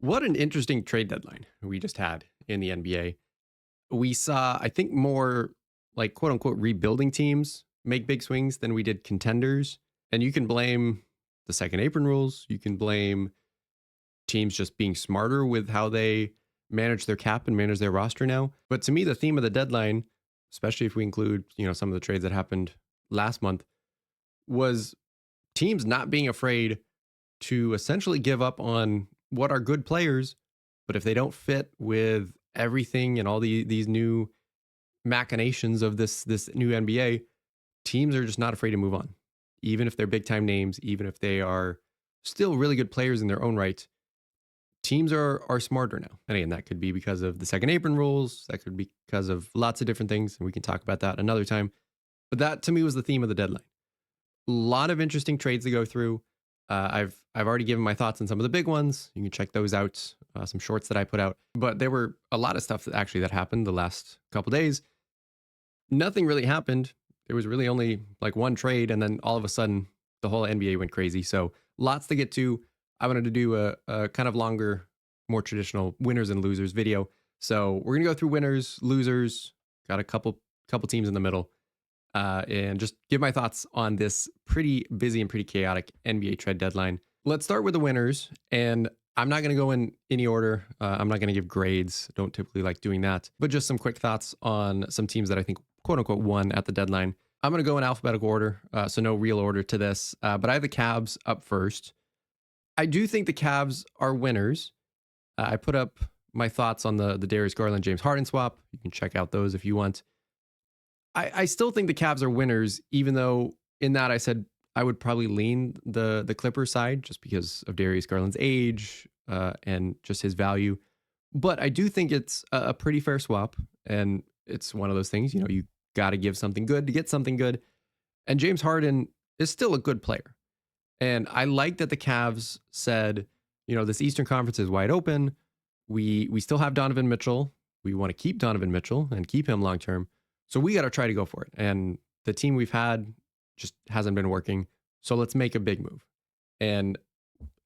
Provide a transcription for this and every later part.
What an interesting trade deadline we just had in the NBA. We saw, I think, more like quote unquote rebuilding teams make big swings than we did contenders. And you can blame the second apron rules. You can blame teams just being smarter with how they manage their cap and manage their roster now. But to me, the theme of the deadline, especially if we include, some of the trades that happened last month, was teams not being afraid to essentially give up on what are good players, but if they don't fit with everything and all these new machinations of this new NBA, teams are just not afraid to move on. Even if they're big time names, even if they are still really good players in their own right, teams are smarter now. And again, that could be because of the second apron rules, that could be because of lots of different things, and we can talk about that another time. But that to me was the theme of the deadline. A lot of interesting trades to go through. I've already given my thoughts on some of the big ones. You can check those out. Some shorts that I put out, but there were a lot of stuff that happened the last couple days. Nothing really happened. There was really only like one trade, and then all of a sudden the whole NBA went crazy. So lots to get to. I wanted to do a kind of longer, more traditional winners and losers video. So we're gonna go through winners, losers. Got a couple teams in the middle and just give my thoughts on this pretty busy and pretty chaotic NBA trade deadline. Let's start with the winners, and I'm not going to go in any order. I'm not going to give grades. Don't typically like doing that, but just some quick thoughts on some teams that I think quote unquote won at the deadline. I'm going to go in alphabetical order, so no real order to this, but I have the Cavs up first. I do think the Cavs are winners. I put up my thoughts on the Darius Garland James Harden swap. You can check out those if you want. I still think the Cavs are winners, even though in that I said I would probably lean the Clippers side just because of Darius Garland's age and just his value. But I do think it's a pretty fair swap, and it's one of those things, you got to give something good to get something good. And James Harden is still a good player. And I like that the Cavs said, this Eastern Conference is wide open. We still have Donovan Mitchell. We want to keep Donovan Mitchell and keep him long term. So we got to try to go for it. And the team we've had just hasn't been working. So let's make a big move. And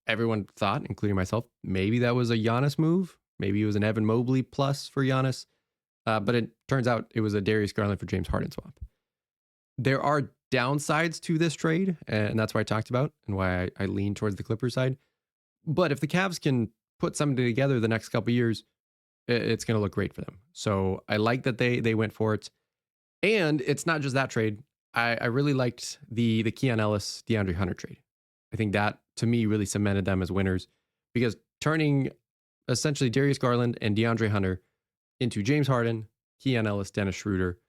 everyone thought, including myself, maybe that was a Giannis move. Maybe it was an Evan Mobley plus for Giannis. But it turns out it was a Darius Garland for James Harden swap. There are downsides to this trade, and that's why I talked about and why I lean towards the Clippers side. But if the Cavs can put something together the next couple of years, it's going to look great for them. So I like that they went for it. And it's not just that trade. I really liked the Keon Ellis DeAndre Hunter trade. I think that to me really cemented them as winners because turning essentially Darius Garland and DeAndre Hunter into James Harden, Keon Ellis, Dennis Schroeder,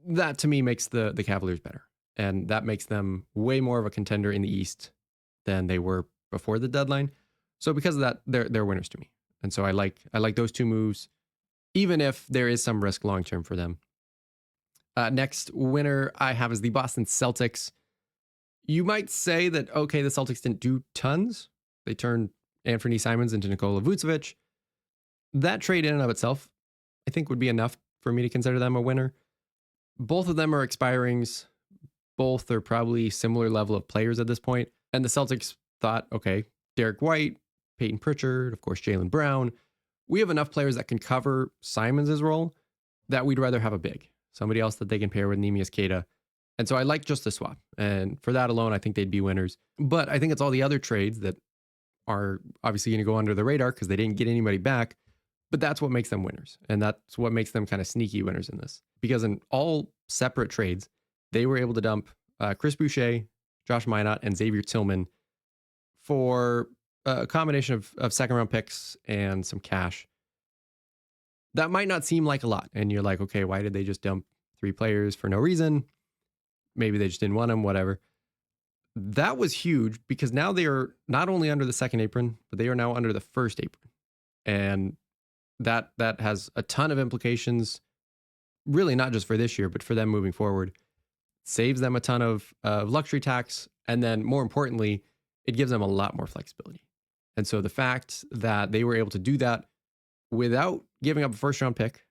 that to me makes the Cavaliers better. And that makes them way more of a contender in the East than they were before the deadline. So because of that, they're winners to me. And so I like those two moves, even if there is some risk long term for them. Next winner I have is the Boston Celtics. You might say that, okay, the Celtics didn't do tons. They turned Anthony Simons into Nikola Vucevic. That trade in and of itself, I think would be enough for me to consider them a winner. Both of them are expirings. Both are probably similar level of players at this point. And the Celtics thought, okay, Derek White, Peyton Pritchard, of course, Jaylen Brown. We have enough players that can cover Simons' role that we'd rather have a big. Somebody else that they can pair with Neemias Queta. And so I like just the swap. And for that alone, I think they'd be winners. But I think it's all the other trades that are obviously going to go under the radar because they didn't get anybody back. But that's what makes them winners. And that's what makes them kind of sneaky winners in this. Because in all separate trades, they were able to dump Chris Boucher, Josh Minot, and Xavier Tillman for a combination of second round picks and some cash. That might not seem like a lot. And you're like, okay, why did they just dump 3 players for no reason? Maybe they just didn't want them, whatever. That was huge because now they are not only under the second apron, but they are now under the first apron. And that has a ton of implications, really not just for this year, but for them moving forward. Saves them a ton of luxury tax. And then more importantly, it gives them a lot more flexibility. And so the fact that they were able to do that without giving up a first round pick,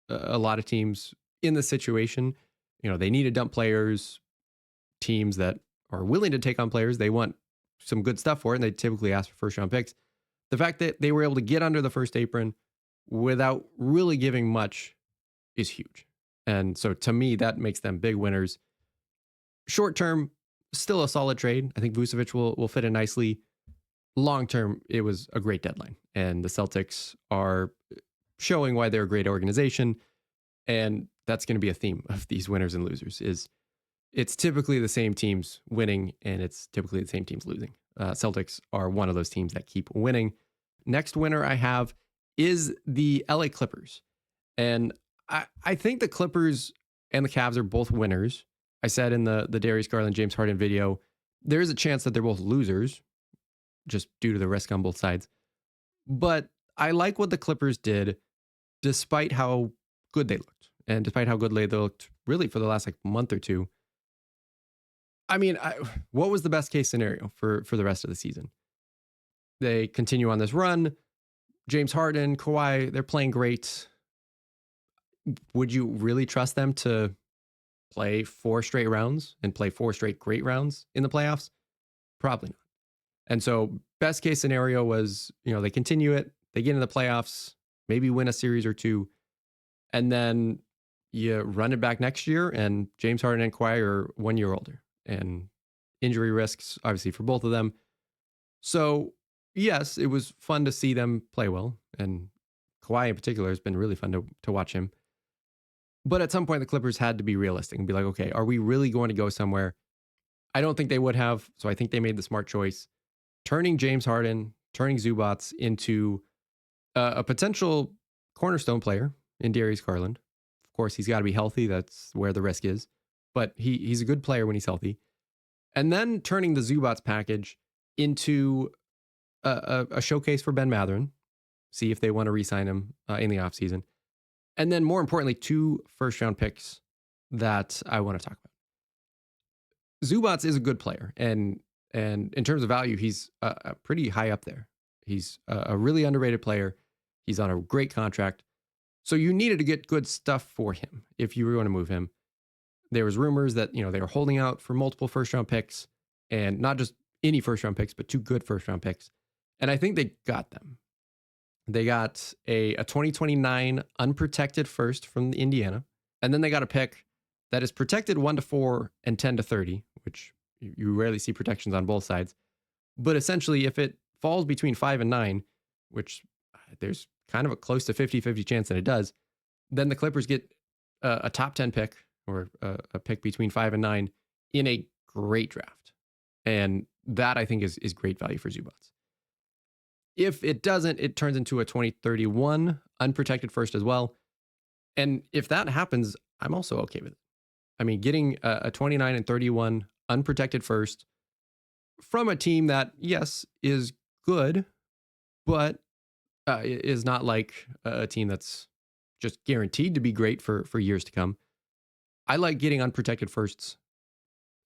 a lot of teams in this situation, they need to dump players. Teams that are willing to take on players, they want some good stuff for it, and they typically ask for first round picks. The fact that they were able to get under the first apron without really giving much is huge. And so to me, that makes them big winners. Short term, still a solid trade. I think Vucevic will fit in nicely. Long term, it was a great deadline. And the Celtics are showing why they're a great organization. And that's going to be a theme of these winners and losers is it's typically the same teams winning and it's typically the same teams losing. Celtics are one of those teams that keep winning. Next winner I have is the LA Clippers. And I think the Clippers and the Cavs are both winners. I said in the Darius Garland, James Harden video, there is a chance that they're both losers just due to the risk on both sides. But I like what the Clippers did despite how good they looked and despite how good they looked really for the last month or two. I mean, what was the best case scenario for the rest of the season? They continue on this run. James Harden, Kawhi, they're playing great. Would you really trust them to play 4 straight rounds and play 4 straight great rounds in the playoffs? Probably not. And so best case scenario was, they continue it, they get into the playoffs, maybe win a series or two, and then you run it back next year and James Harden and Kawhi are 1 year older and injury risks, obviously, for both of them. So yes, it was fun to see them play well. And Kawhi in particular has been really fun to watch him. But at some point, the Clippers had to be realistic and be like, okay, are we really going to go somewhere? I don't think they would have. So I think they made the smart choice. Turning James Harden, turning Zubats into a potential cornerstone player in Darius Garland. Of course, he's got to be healthy. That's where the risk is. But he's a good player when he's healthy. And then turning the Zubats package into a showcase for Ben Mathurin. See if they want to re-sign him in the offseason. And then more importantly, 2 first-round picks that I want to talk about. Zubats is a good player. And in terms of value, he's pretty high up there. He's a really underrated player. He's on a great contract. So you needed to get good stuff for him if you were going to move him. There was rumors that, they were holding out for multiple first-round picks, and not just any first-round picks, but 2 good first-round picks. And I think they got them. They got a 2029 unprotected first from Indiana, and then they got a pick that is protected 1-4 and 10-30, which you rarely see protections on both sides. But essentially, if it falls between 5 and 9, which there's kind of a close to 50-50 chance that it does, then the Clippers get a top 10 pick or a pick between 5 and 9 in a great draft. And that I think is great value for Zubats. If it doesn't, it turns into a 2031 unprotected first as well. And if that happens, I'm also okay with it. I mean, getting a 29 and 31 unprotected first from a team that, yes, is good, but is not like a team that's just guaranteed to be great for years to come. I like getting unprotected firsts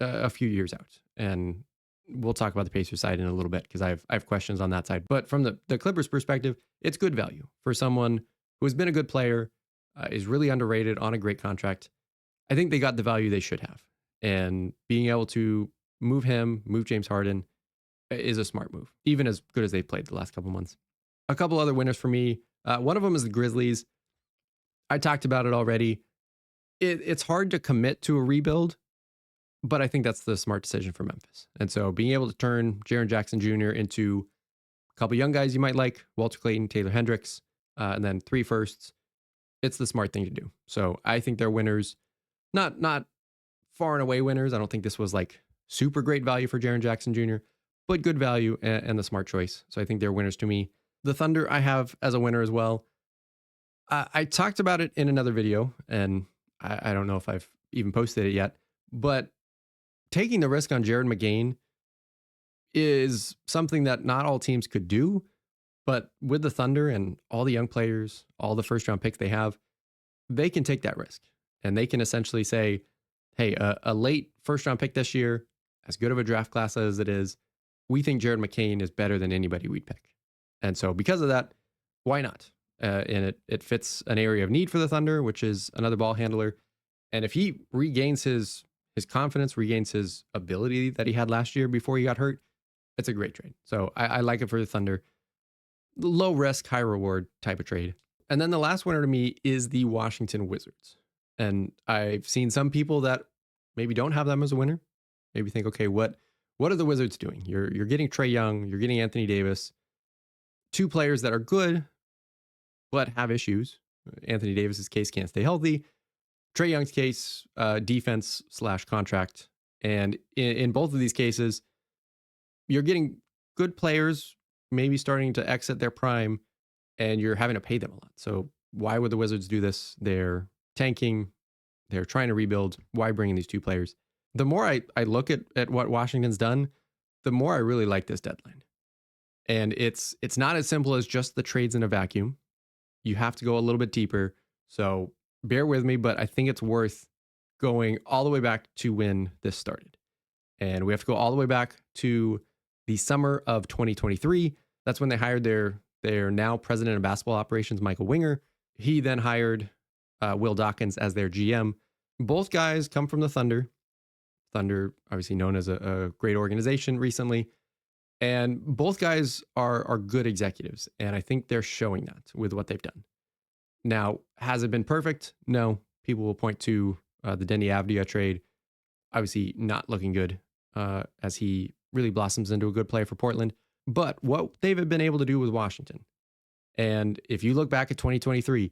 a few years out. And we'll talk about the Pacers side in a little bit because I have questions on that side. But from the Clippers perspective, it's good value for someone who has been a good player, is really underrated on a great contract. I think they got the value they should have. And being able to move James Harden is a smart move, even as good as they've played the last couple months. A couple other winners for me. One of them is the Grizzlies. I talked about it already. It's hard to commit to a rebuild, but I think that's the smart decision for Memphis. And so being able to turn Jaren Jackson Jr. into a couple young guys you might like, Walter Clayton, Taylor Hendricks, and then 3 firsts, it's the smart thing to do. So I think they're winners, not far and away winners. I don't think this was like super great value for Jaren Jackson Jr., but good value and the smart choice. So I think they're winners to me. The Thunder I have as a winner as well. I talked about it in another video, and I don't know if I've even posted it yet, but taking the risk on Jared McGain is something that not all teams could do. But with the Thunder and all the young players, all the first round picks they have, they can take that risk. And they can essentially say, hey, a late first round pick this year, as good of a draft class as it is, we think Jared McCain is better than anybody we'd pick. And so because of that, why not? And it fits an area of need for the Thunder, which is another ball handler. And if he regains his confidence, regains his ability that he had last year before he got hurt, it's a great trade. So I like it for the Thunder. Low risk, high reward type of trade. And then the last winner to me is the Washington Wizards. And I've seen some people that maybe don't have them as a winner. Maybe think, okay, what are the Wizards doing? You're getting Trae Young, you're getting Anthony Davis, two players that are good but have issues. Anthony Davis's case can't stay healthy. Trae Young's case, defense slash contract. And in both of these cases, you're getting good players maybe starting to exit their prime and you're having to pay them a lot. So why would the Wizards do this? They're tanking, they're trying to rebuild. Why bring in these two players? The more I look at what Washington's done, the more I really like this deadline. And it's not as simple as just the trades in a vacuum. You have to go a little bit deeper. So bear with me, but I think it's worth going all the way back to when this started. And we have to go all the way back to the summer of 2023. That's when they hired their now president of basketball operations, Michael Winger. He then hired Will Dawkins as their GM. Both guys come from the Thunder. Thunder, obviously known as a great organization recently. And both guys are good executives. And I think they're showing that with what they've done. Now, has it been perfect? No. People will point to the Denny Avdia trade. Obviously not looking good as he really blossoms into a good player for Portland. But what they've been able to do with Washington. And if you look back at 2023,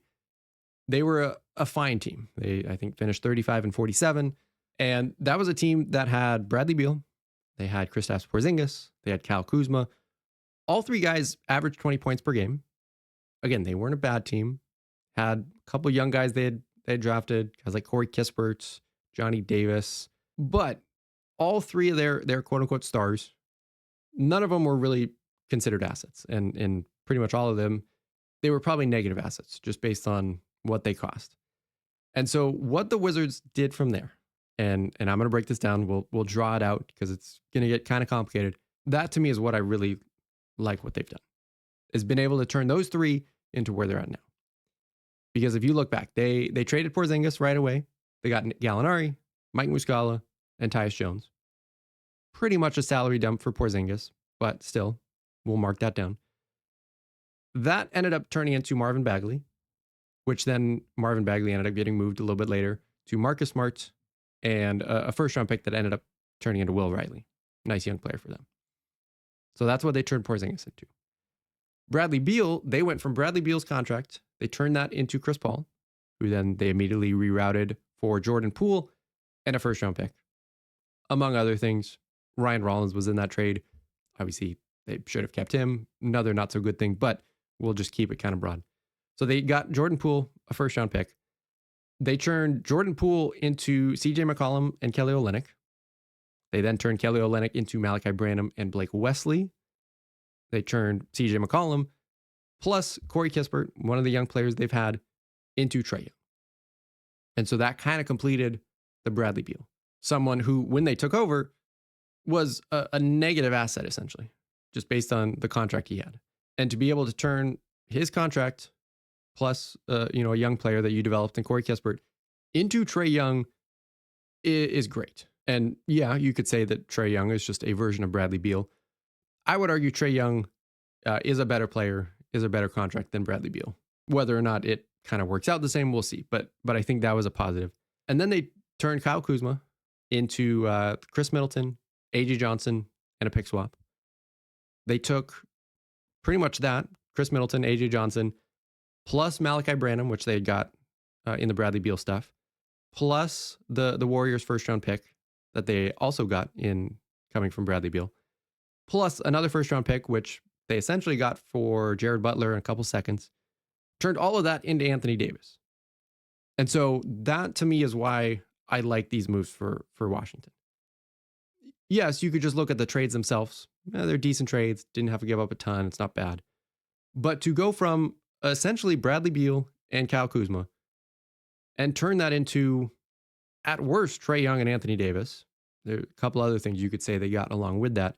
they were a fine team. They, I think, finished 35-47. And that was a team that had Bradley Beal. They had Kristaps Porzingis. They had Kyle Kuzma. All three guys averaged 20 points per game. Again, they weren't a bad team. Had a couple young guys they had drafted, guys like Corey Kispert, Johnny Davis. But all three of their quote unquote stars, none of them were really considered assets. And pretty much all of them, they were probably negative assets just based on what they cost. And so what the Wizards did from there, and I'm going to break this down. We'll draw it out because it's going to get kind of complicated. That to me is what I really like what they've done, is been able to turn those three into where they're at now. Because if you look back, they traded Porzingis right away. They got Gallinari, Mike Muscala, and Tyus Jones. Pretty much a salary dump for Porzingis, but still, we'll mark that down. That ended up turning into Marvin Bagley, which then Marvin Bagley ended up getting moved a little bit later to Marcus Smart and a first-round pick that ended up turning into Will Riley. Nice young player for them. So that's what they turned Porzingis into. Bradley Beal, they went from Bradley Beal's contract, they turned that into Chris Paul, who then they immediately rerouted for Jordan Poole and a first-round pick. Among other things, Ryan Rollins was in that trade. Obviously, they should have kept him. Another not-so-good thing, but we'll just keep it kind of broad. So they got Jordan Poole, a first-round pick. They turned Jordan Poole into CJ McCollum and Kelly Olynyk. They then turned Kelly Olynyk into Malachi Branham and Blake Wesley. They turned CJ McCollum plus Corey Kispert, one of the young players they've had, into Trae Young. And so that kind of completed the Bradley Beal. Someone who, when they took over, was a negative asset, essentially, just based on the contract he had. And to be able to turn his contract plus a young player that you developed in Corey Kispert into Trae Young is great. And yeah, you could say that Trae Young is just a version of Bradley Beal. I would argue Trae Young is a better player, is a better contract than Bradley Beal. Whether or not it kind of works out the same, we'll see. But I think that was a positive. And then they turned Kyle Kuzma into Chris Middleton, AJ Johnson, and a pick swap. They took pretty much that, Chris Middleton, AJ Johnson, plus Malachi Branham, which they got in the Bradley Beal stuff, plus the Warriors' first-round pick that they also got in coming from Bradley Beal, plus another first-round pick, which they essentially got for Jared Butler in a couple seconds, turned all of that into Anthony Davis. And so that, to me, is why I like these moves for Washington. Yes, you could just look at the trades themselves. They're decent trades, didn't have to give up a ton, it's not bad. But to go from essentially Bradley Beal and Kyle Kuzma and turn that into, at worst, Trae Young and Anthony Davis. There are a couple other things you could say they got along with that.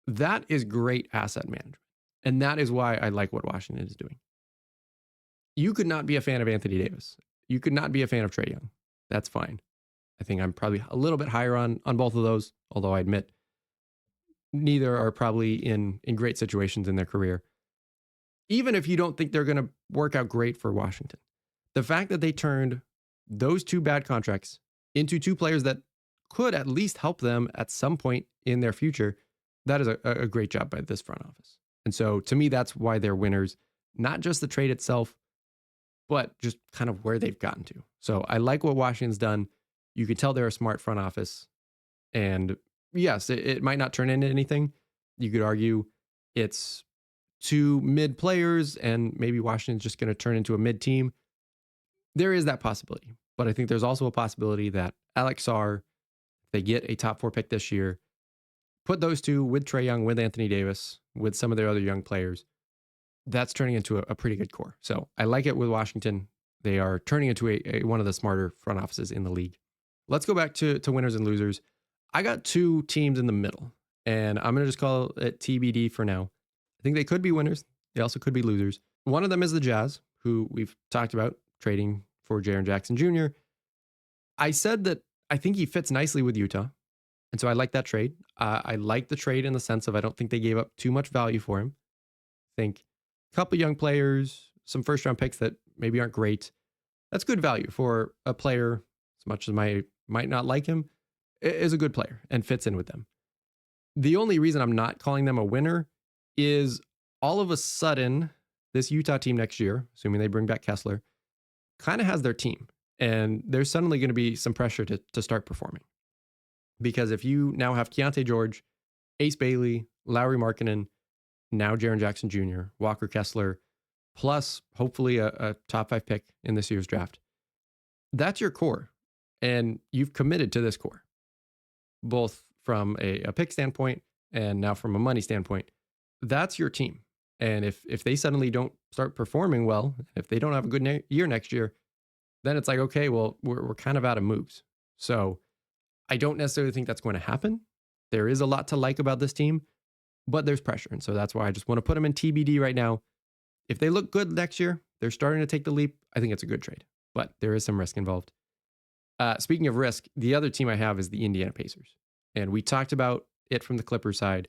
That is great asset management. And that is why I like what Washington is doing. You could not be a fan of Anthony Davis. You could not be a fan of Trae Young. That's fine. I think I'm probably a little bit higher on both of those, although I admit neither are probably in great situations in their career. even if you don't think they're going to work out great for Washington. The fact that they turned those two bad contracts into two players that could at least help them at some point in their future, that is a great job by this front office. And so to me, that's why they're winners, not just the trade itself, but just kind of where they've gotten to. So I like what Washington's done. You can tell they're a smart front office. And yes, it might not turn into anything. You could argue it's two mid players and maybe Washington's just going to turn into a mid team. There is that possibility. But I think there's also a possibility that Alex Sarr, they get a top 4 pick this year, put those two with Trae Young, with Anthony Davis, with some of their other young players. That's turning into a pretty good core. So I like it with Washington. They are turning into one of the smarter front offices in the league. Let's go back to winners and losers. I got two teams in the middle, and I'm going to just call it TBD for now. I think they could be winners. They also could be losers. One of them is the Jazz, who we've talked about trading for Jaren Jackson Jr. I said that I think he fits nicely with Utah, and so I like that trade. I like the trade in the sense of I don't think they gave up too much value for him. I think a couple young players, some first-round picks that maybe aren't great. That's good value for a player, as much as I might not like him, is a good player and fits in with them. The only reason I'm not calling them a winner is all of a sudden, this Utah team next year, assuming they bring back Kessler, kind of has their team. And there's suddenly going to be some pressure to start performing. Because if you now have Keontae George, Ace Bailey, Lauri Markkanen, now Jaren Jackson Jr., Walker Kessler, plus hopefully a top 5 pick in this year's draft, that's your core. And you've committed to this core, both from a pick standpoint and now from a money standpoint. That's your team. And if they suddenly don't start performing well, if they don't have a good year next year, then it's like, okay, well, we're kind of out of moves. So I don't necessarily think that's going to happen. There is a lot to like about this team, but there's pressure. And so that's why I just want to put them in TBD right now. If they look good next year, they're starting to take the leap. I think it's a good trade, but there is some risk involved. Speaking of risk, the other team I have is the Indiana Pacers. And we talked about it from the Clippers side.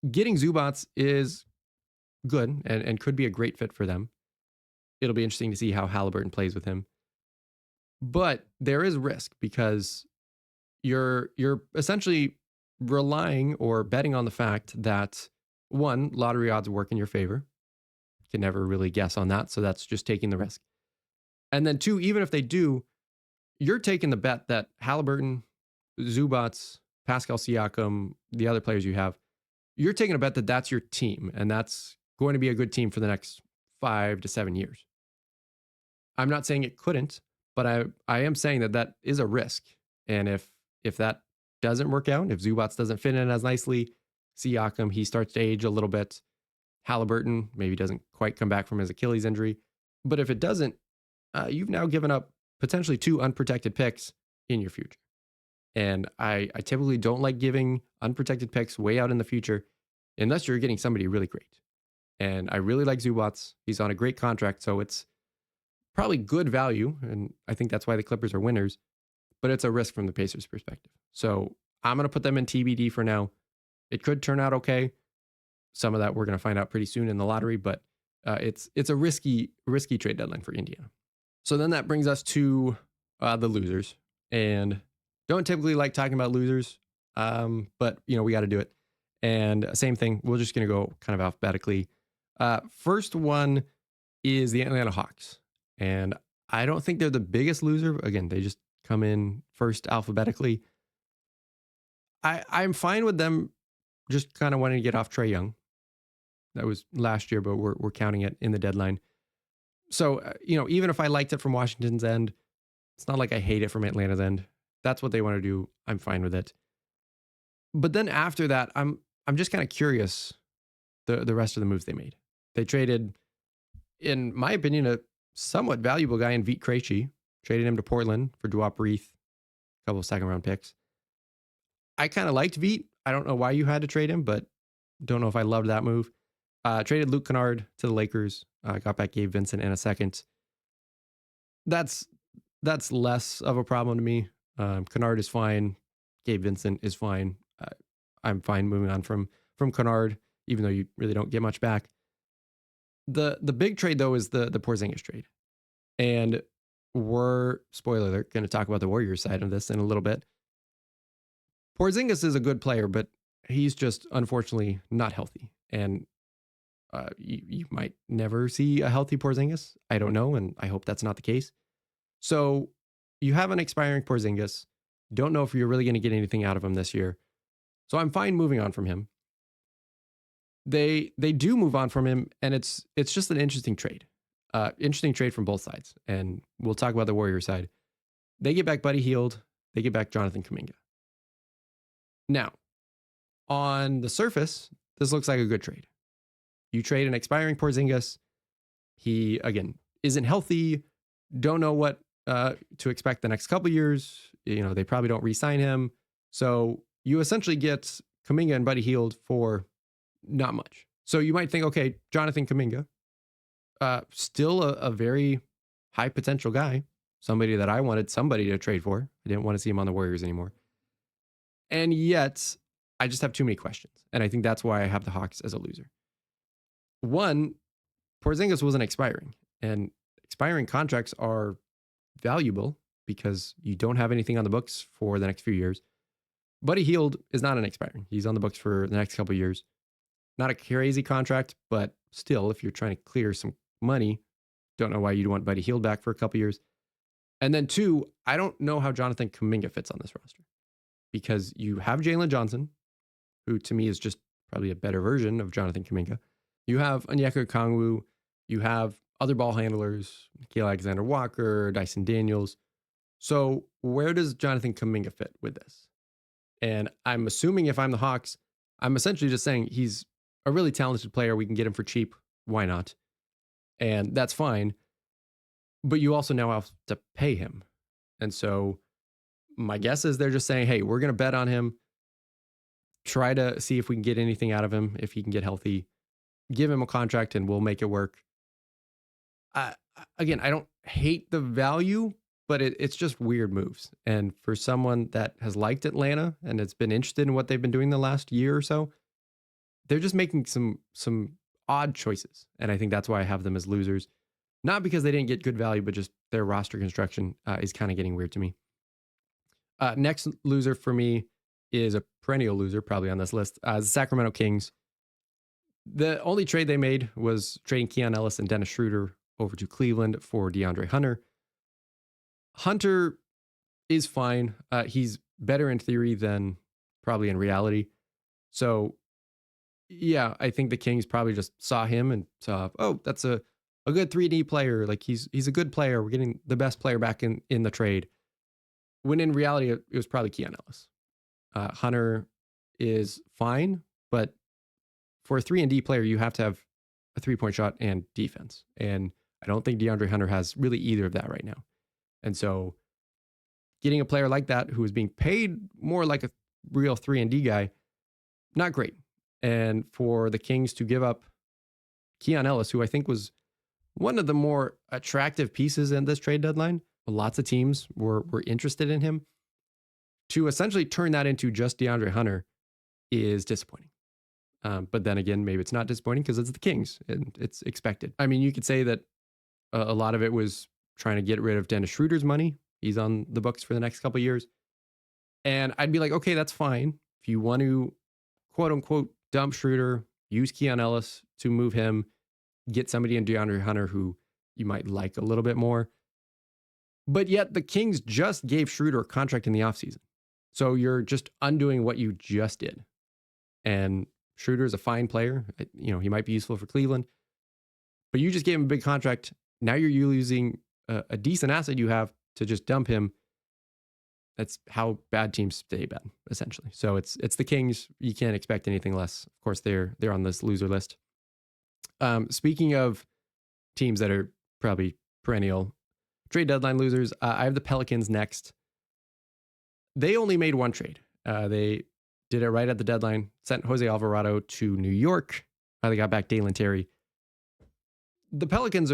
Getting Zubats is good and could be a great fit for them. It'll be interesting to see how Halliburton plays with him. But there is risk because you're essentially relying or betting on the fact that, one, lottery odds work in your favor. You can never really guess on that, so that's just taking the risk. And then two, even if they do, you're taking the bet that Halliburton, Zubats, Pascal Siakam, the other players you have, you're taking a bet that that's your team and that's going to be a good team for the next 5 to 7 years. I'm not saying it couldn't, but I am saying that is a risk. And if that doesn't work out, if Zubats doesn't fit in as nicely, Siakam, he starts to age a little bit. Halliburton maybe doesn't quite come back from his Achilles injury. But if it doesn't, you've now given up potentially 2 unprotected picks in your future. And I typically don't like giving unprotected picks way out in the future unless you're getting somebody really great. And I really like Zubats. He's on a great contract, so it's probably good value. And I think that's why the Clippers are winners. But it's a risk from the Pacers' perspective. So I'm going to put them in TBD for now. It could turn out okay. Some of that we're going to find out pretty soon in the lottery, but it's a risky trade deadline for Indiana. So then that brings us to the losers. And don't typically like talking about losers, but we got to do it. And same thing, we're just going to go kind of alphabetically. First one is the Atlanta Hawks. And I don't think they're the biggest loser. Again, they just come in first alphabetically. I'm fine with them just kind of wanting to get off Trae Young. That was last year, but we're counting it in the deadline. So, even if I liked it from Washington's end, it's not like I hate it from Atlanta's end. That's what they want to do. I'm fine with it. But then after that, I'm just kind of curious the rest of the moves they made. They traded, in my opinion, a somewhat valuable guy in Vit Krejci. Traded him to Portland for Duop Reith, a couple of second-round picks. I kind of liked Vit. I don't know why you had to trade him, but don't know if I loved that move. Traded Luke Kennard to the Lakers. Got back Gabe Vincent in a second. That's less of a problem to me. Kennard is fine. Gabe Vincent is fine. I'm fine moving on from Kennard, even though you really don't get much back. The big trade though is the Porzingis trade, and we're spoiler alert going to talk about the Warriors side of this in a little bit. Porzingis is a good player, but he's just unfortunately not healthy, and you might never see a healthy Porzingis. I don't know, and I hope that's not the case. So you have an expiring Porzingis. Don't know if you're really going to get anything out of him this year. So I'm fine moving on from him. They do move on from him, and it's just an interesting trade. Interesting trade from both sides. And we'll talk about the Warrior side. They get back Buddy Hield. They get back Jonathan Kuminga. Now, on the surface, this looks like a good trade. You trade an expiring Porzingis. He, again, isn't healthy. Don't know what to expect the next couple years. They probably don't re-sign him. So you essentially get Kuminga and Buddy Hield for not much. So you might think, okay, Jonathan Kuminga, still a very high potential guy, somebody that I wanted somebody to trade for. I didn't want to see him on the Warriors anymore. And yet, I just have too many questions. And I think that's why I have the Hawks as a loser. One, Porzingis wasn't expiring. And expiring contracts are valuable because you don't have anything on the books for the next few years. Buddy Hield is not an expiring. He's on the books for the next couple of years. Not a crazy contract, but still, if you're trying to clear some money, don't know why you'd want Buddy Hield back for a couple of years. And then two, I don't know how Jonathan Kuminga fits on this roster because you have Jalen Johnson, who to me is just probably a better version of Jonathan Kuminga. You have Onyeka Okongwu. You have other ball handlers, Nikhil Alexander-Walker, Dyson Daniels. So where does Jonathan Kuminga fit with this? And I'm assuming if I'm the Hawks, I'm essentially just saying he's a really talented player. We can get him for cheap. Why not? And that's fine. But you also now have to pay him. And so my guess is they're just saying, hey, we're going to bet on him. Try to see if we can get anything out of him, if he can get healthy. Give him a contract and we'll make it work. Again, I don't hate the value, but it's just weird moves. And for someone that has liked Atlanta and has been interested in what they've been doing the last year or so, they're just making some odd choices. And I think that's why I have them as losers. Not because they didn't get good value, but just their roster construction is kind of getting weird to me. Next loser for me is a perennial loser, probably on this list, the Sacramento Kings. The only trade they made was trading Keon Ellis and Dennis Schroeder over to Cleveland for DeAndre Hunter. Hunter is fine. He's better in theory than probably in reality. So, yeah, I think the Kings probably just saw him and saw, oh, that's a good 3D player. Like he's a good player. We're getting the best player back in the trade. When in reality, it was probably Keon Ellis. Hunter is fine, but for a 3-and-D player, you have to have a 3-point shot and defense. And I don't think DeAndre Hunter has really either of that right now. And so getting a player like that who is being paid more like a real 3-and-D guy, not great. And for the Kings to give up Keon Ellis, who I think was one of the more attractive pieces in this trade deadline, lots of teams were interested in him, to essentially turn that into just DeAndre Hunter is disappointing. But then again, maybe it's not disappointing because it's the Kings and it's expected. I mean, you could say that a lot of it was trying to get rid of Dennis Schroeder's money. He's on the books for the next couple of years. And I'd be like, okay, that's fine. If you want to, quote unquote, dump Schroeder, use Keon Ellis to move him, get somebody in DeAndre Hunter who you might like a little bit more. But yet the Kings just gave Schroeder a contract in the offseason. So you're just undoing what you just did. And Schroeder is a fine player. He might be useful for Cleveland. But you just gave him a big contract. Now you're using a decent asset you have to just dump him. That's how bad teams stay bad, essentially. So it's the Kings. You can't expect anything less. Of course, they're on this loser list. Speaking of teams that are probably perennial trade deadline losers, I have the Pelicans next. They only made one trade. They did it right at the deadline, sent Jose Alvarado to New York. They got back Dalen Terry. The Pelicans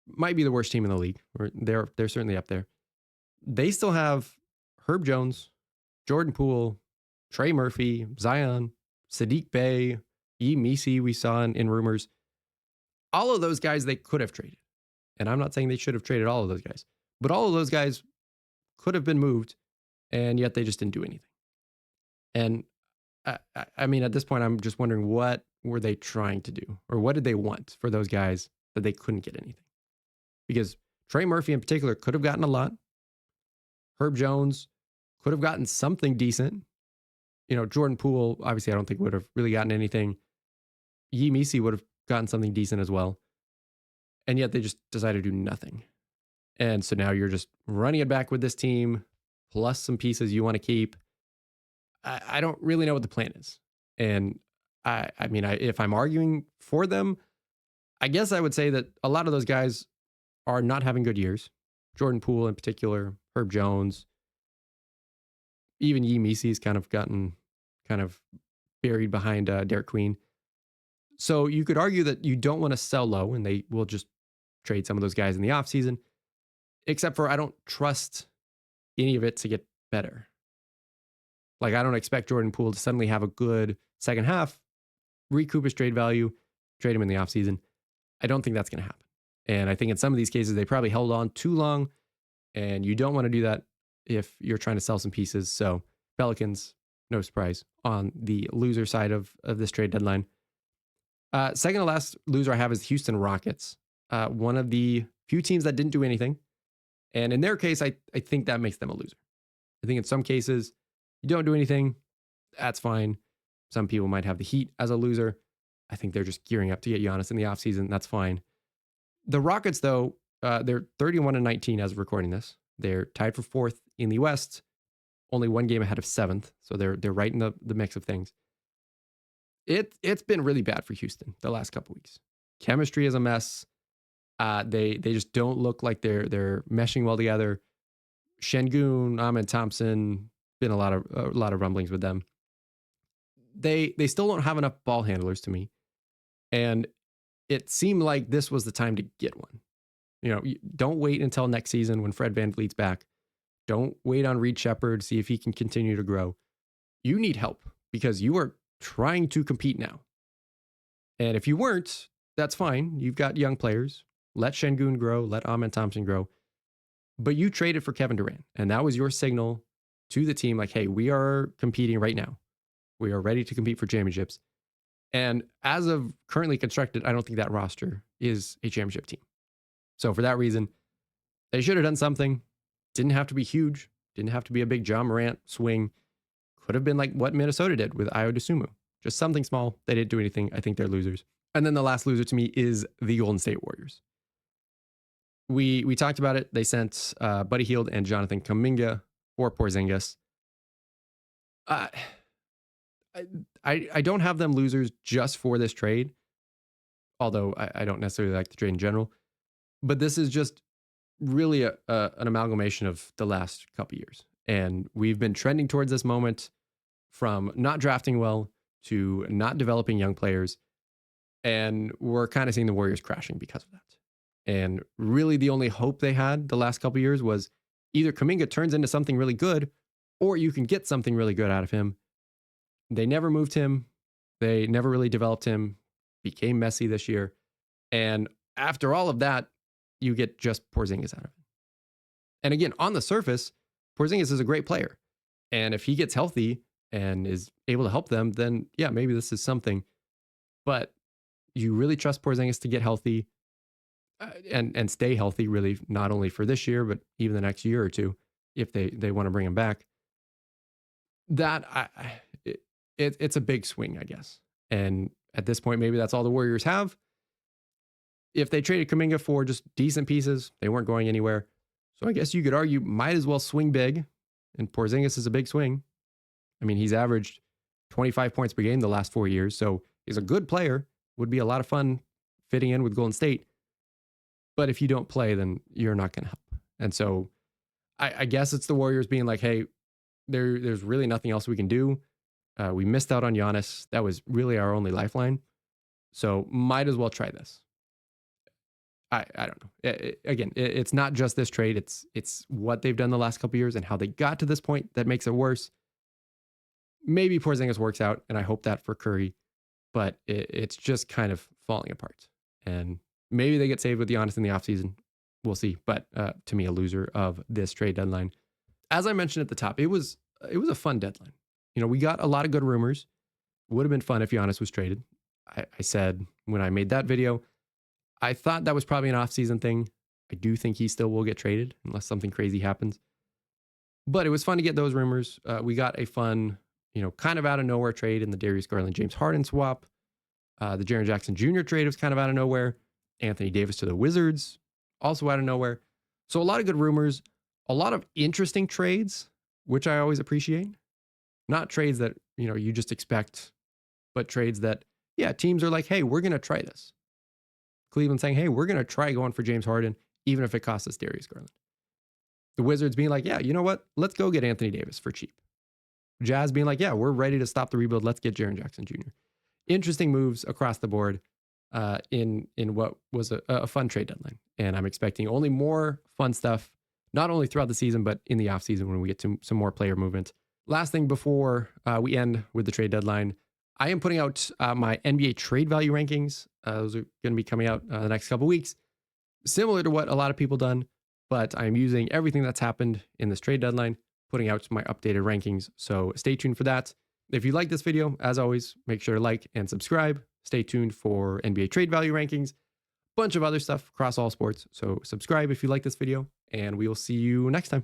might be the worst team in the league. Or they're certainly up there. They still have Herb Jones, Jordan Poole, Trey Murphy, Zion, Sadiq Bey, E. Misi we saw in rumors. all of those guys they could have traded. And I'm not saying they should have traded all of those guys, but all of those guys could have been moved, and yet they just didn't do anything. And I mean, at this point, I'm just wondering what were they trying to do, or what did they want for those guys that they couldn't get anything? Because Trey Murphy in particular could have gotten a lot. Herb Jones could have gotten something decent. Jordan Poole, obviously, I don't think would have really gotten anything. Yi Misi would have gotten something decent as well. And yet they just decided to do nothing. And so now you're just running it back with this team, plus some pieces you want to keep. I don't really know what the plan is. And I mean, if I'm arguing for them, I guess I would say that a lot of those guys are not having good years. Jordan Poole in particular, Herb Jones, even Yi Misi's kind of gotten buried behind Derek Queen. So you could argue that you don't want to sell low, and they will just trade some of those guys in the offseason, except for I don't trust any of it to get better. Like, I don't expect Jordan Poole to suddenly have a good second half, recoup his trade value, trade him in the offseason. I don't think that's going to happen. And I think in some of these cases, they probably held on too long, and you don't want to do that if you're trying to sell some pieces. So Pelicans, no surprise, on the loser side of this trade deadline. Second to last loser I have is Houston Rockets, one of the few teams that didn't do anything. And in their case, I think that makes them a loser. I think in some cases, you don't do anything, that's fine. Some people might have the Heat as a loser. I think they're just gearing up to get Giannis in the offseason. That's fine. The Rockets, though, they're 31-19 as of recording this. They're tied for fourth in the West, only one game ahead of seventh. So they're right in the mix of things. It's been really bad for Houston the last couple weeks. Chemistry is a mess. They just don't look like they're meshing well together. Şengün, Ahmed Thompson, been a lot of rumblings with them. They still don't have enough ball handlers to me, and it seemed like this was the time to get one. Don't wait until next season when Fred VanVleet's back. Don't wait on Reed Shepherd, see if he can continue to grow. You need help because you are trying to compete now. And if you weren't, that's fine. You've got young players. Let Şengün grow. Let Ahmed Thompson grow. But you traded for Kevin Durant, and that was your signal to the team like, hey, we are competing right now. We are ready to compete for championships. And as of currently constructed, I don't think that roster is a championship team. So for that reason, they should have done something. Didn't have to be huge. Didn't have to be a big John Morant swing. Could have been like what Minnesota did with Ayo Dosunmu. Just something small. They didn't do anything. I think they're losers. And then the last loser to me is the Golden State Warriors. We talked about it. They sent Buddy Hield and Jonathan Kuminga for Porzingis. I don't have them losers just for this trade, although I don't necessarily like the trade in general. But this is just really an amalgamation of the last couple years. And we've been trending towards this moment from not drafting well to not developing young players. And we're kind of seeing the Warriors crashing because of that. And really the only hope they had the last couple years was either Kuminga turns into something really good or you can get something really good out of him. They never moved him. They never really developed him. Became messy this year. And after all of that, you get just Porzingis out of it. And again, on the surface, Porzingis is a great player. And if he gets healthy and is able to help them, then yeah, maybe this is something. But you really trust Porzingis to get healthy and stay healthy, really, not only for this year, but even the next year or two, if they want to bring him back. It's a big swing, I guess. And at this point, maybe that's all the Warriors have. If they traded Kuminga for just decent pieces, they weren't going anywhere. So I guess you could argue might as well swing big. And Porzingis is a big swing. I mean, he's averaged 25 points per game the last 4 years. So he's a good player. Would be a lot of fun fitting in with Golden State. But if you don't play, then you're not going to help. And so I guess it's the Warriors being like, hey, there's really nothing else we can do. We missed out on Giannis. That was really our only lifeline. So might as well try this. I don't know. Again, it's not just this trade. It's what they've done the last couple of years and how they got to this point that makes it worse. Maybe Porzingis works out, and I hope that for Curry, but it's just kind of falling apart. And maybe they get saved with Giannis in the offseason. We'll see. But to me, a loser of this trade deadline. As I mentioned at the top, it was a fun deadline. We got a lot of good rumors. Would have been fun if Giannis was traded. I said when I made that video, I thought that was probably an offseason thing. I do think he still will get traded unless something crazy happens. But it was fun to get those rumors. We got a fun, kind of out of nowhere trade in the Darius Garland James Harden swap. The Jaren Jackson Jr. trade was kind of out of nowhere. Anthony Davis to the Wizards, also out of nowhere. So a lot of good rumors, a lot of interesting trades, which I always appreciate. Not trades that, you just expect, but trades that, teams are like, hey, we're going to try this. Cleveland saying, hey, we're going to try going for James Harden, even if it costs us Darius Garland. The Wizards being like, yeah, you know what? Let's go get Anthony Davis for cheap. Jazz being like, yeah, we're ready to stop the rebuild. Let's get Jaren Jackson Jr. Interesting moves across the board in what was a fun trade deadline. And I'm expecting only more fun stuff, not only throughout the season, but in the offseason when we get to some more player movement. Last thing before we end with the trade deadline, I am putting out my NBA trade value rankings. Those are going to be coming out the next couple weeks. Similar to what a lot of people done, but I'm using everything that's happened in this trade deadline, putting out my updated rankings. So stay tuned for that. If you like this video, as always, make sure to like and subscribe. Stay tuned for NBA trade value rankings, bunch of other stuff across all sports. So subscribe if you like this video, and we will see you next time.